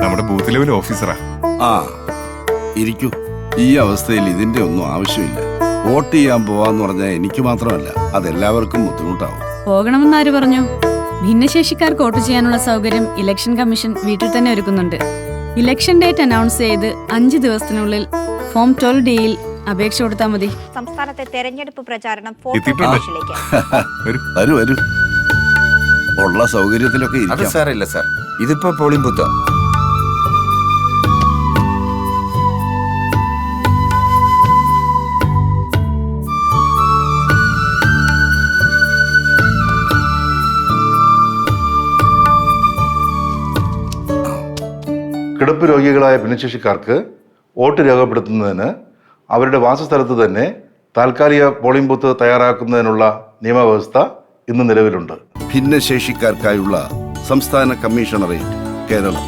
നമ്മുടെ booth level ഓഫീസറാ. ആ ഇരിക്കൂ. ഈ അവസ്ഥയിൽ ഇതിന്റെ ഒന്നും ആവശ്യമില്ല. വോട്ട് ചെയ്യാൻ പോവാന്ന് പറഞ്ഞാൽ എനിക്ക് മാത്രമല്ല, അതെല്ലാവർക്കും ബുദ്ധിമുട്ടാവും. പോകണമെന്നാര് പറഞ്ഞു? ഭിന്നശേഷിക്കാർക്ക് വോട്ട് ചെയ്യാനുള്ള സൗകര്യം ഇലക്ഷൻ കമ്മീഷൻ വീട്ടിൽ തന്നെ ഒരുക്കുന്നുണ്ട്. ഇലക്ഷൻ ഡേറ്റ് അനൗൺസ് ചെയ്ത് 5 ദിവസത്തിനുള്ളിൽ ഫോം 12D-യിൽ അപേക്ഷ കൊടുത്താൽ മതി. സംസ്ഥാനത്തെ തെരഞ്ഞെടുപ്പ് പ്രചാരണം വരൂ വരൂ. ഉള്ള സൗകര്യത്തിലൊക്കെ അത് ഇരിക്കാം. സാറില്ല സാർ, ഇതിപ്പോ പോളിംഗ് ബൂത്ത്. കിടപ്പ് രോഗികളായ ഭിന്നശേഷിക്കാർക്ക് വോട്ട് രേഖപ്പെടുത്തുന്നതിന് അവരുടെ വാസസ്ഥലത്ത് തന്നെ താൽക്കാലിക പോളിംഗ് ബൂത്ത് തയ്യാറാക്കുന്നതിനുള്ള നിയമവ്യവസ്ഥ ഇന്ന് നിലവിലുണ്ട്. ഭിന്നശേഷിക്കാർക്കായുള്ള സംസ്ഥാന കമ്മീഷണറേറ്റ്, കേരളം.